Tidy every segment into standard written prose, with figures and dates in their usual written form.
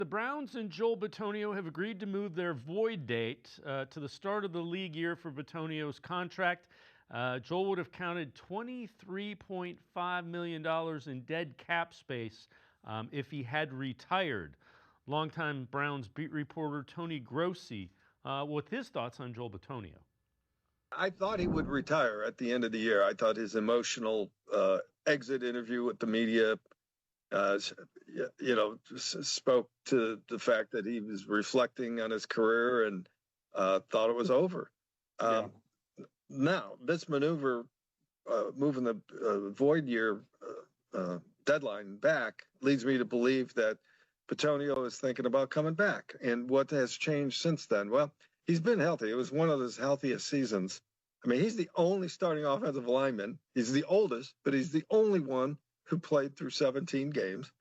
The Browns and Joel Bitonio have agreed to move their void date to the start of the league year for Bitonio's contract. Joel would have counted $23.5 million in dead cap space if he had retired. Longtime Browns beat reporter Tony Grossi with his thoughts on Joel Bitonio. I thought he would retire at the end of the year. I thought his emotional exit interview with the media spoke to the fact that he was reflecting on his career and thought it was over. Now, this maneuver, moving the void year deadline back, leads me to believe that Bitonio is thinking about coming back. And what has changed since then? Well, he's been healthy. It was one of his healthiest seasons. I mean, he's the only starting offensive lineman. He's the oldest, but he's the only one who played through 17 games.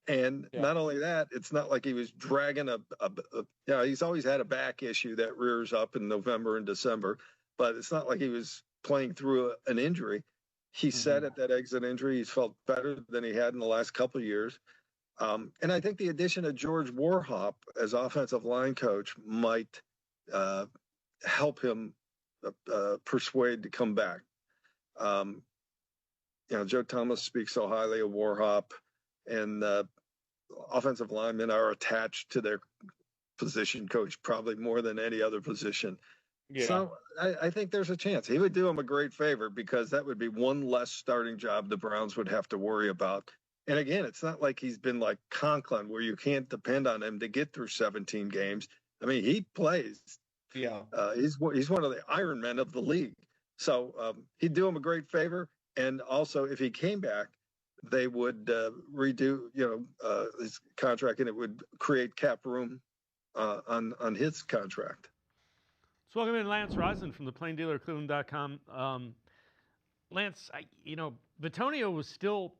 And not only that, it's not like he was dragging he's always had a back issue that rears up in November and December, but it's not like he was playing through an injury. He said at that exit injury, he's felt better than he had in the last couple of years. And I think the addition of George Warhop as offensive line coach might help him persuade to come back. Joe Thomas speaks so highly of Warhop, and offensive linemen are attached to their position coach probably more than any other position. Yeah. So I think there's a chance. He would do him a great favor because that would be one less starting job the Browns would have to worry about. And again, it's not like he's been like Conklin where you can't depend on him to get through 17 games. I mean, he plays. Yeah. He's one of the Iron Men of the league. So he'd do him a great favor. And also, if he came back, they would redo, his contract, and it would create cap room on his contract. So welcome in Lance Reisland from the Plain Dealer, cleveland.com. Lance, Bitonio was still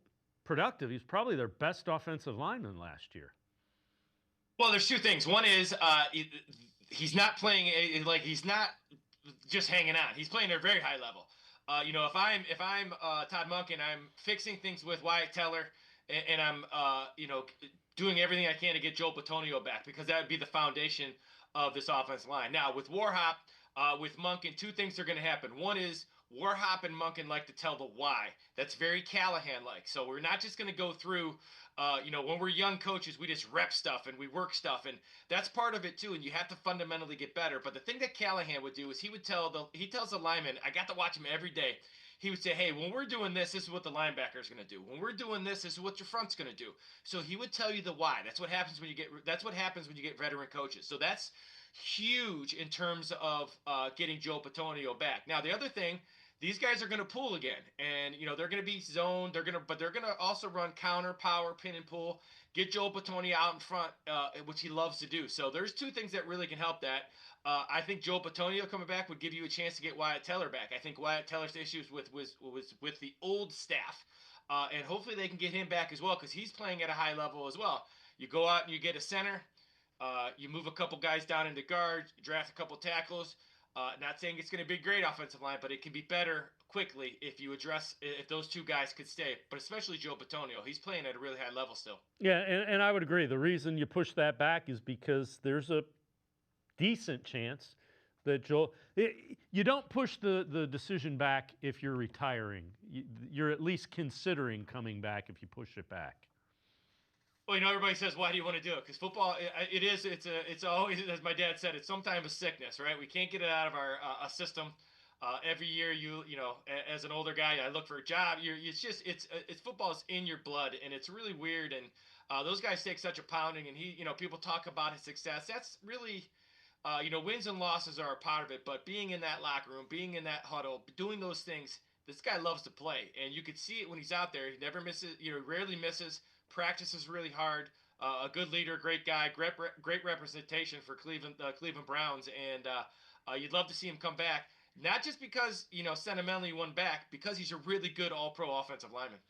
productive. He's probably their best offensive lineman last year. Well, there's two things. One is he's not playing he's not just hanging out. He's playing at a very high level. If I'm Todd Monk and I'm fixing things with Wyatt Teller and I'm doing everything I can to get Joel Bitonio back, because that would be the foundation of this offensive line. Now with Warhop, with Monken, two things are going to happen. One is Warhop and Monken like to tell the why. That's very Callahan-like. So we're not just going to go through, when we're young coaches, we just rep stuff and we work stuff, and that's part of it too. And you have to fundamentally get better. But the thing that Callahan would do is he tells the lineman, I got to watch him every day. He would say, hey, when we're doing this is what the linebacker is going to do. When we're doing this is what your front's going to do. So he would tell you the why. That's what happens when you get veteran coaches. So that's huge in terms of getting Joel Bitonio back. Now the other thing, these guys are going to pull again, and they're going to be zoned. They're going to also run counter, power, pin and pull. Get Joel Bitonio out in front, which he loves to do. So there's two things that really can help that. I think Joel Bitonio coming back would give you a chance to get Wyatt Teller back. I think Wyatt Teller's issues was with the old staff, and hopefully they can get him back as well, because he's playing at a high level as well. You go out and you get a center. You move a couple guys down into guard, draft a couple tackles. Not saying it's going to be a great offensive line, but it can be better quickly if those two guys could stay. But especially Joe Bitonio, he's playing at a really high level still. Yeah, and I would agree. The reason you push that back is because there's a decent chance that you don't push the decision back if you're retiring. You're at least considering coming back if you push it back. Well, everybody says, why do you want to do it? Because football, it's always, as my dad said, it's sometimes a sickness, right? We can't get it out of our system. Every year, as an older guy, I look for a job. It's football is in your blood, and it's really weird. And those guys take such a pounding, and people talk about his success. That's really, wins and losses are a part of it. But being in that locker room, being in that huddle, doing those things, this guy loves to play, and you could see it when he's out there. He never misses. Rarely misses. Practices really hard. A good leader, great guy, great representation for Cleveland Browns, and you'd love to see him come back. Not just because sentimentally he won back, because he's a really good All-Pro offensive lineman.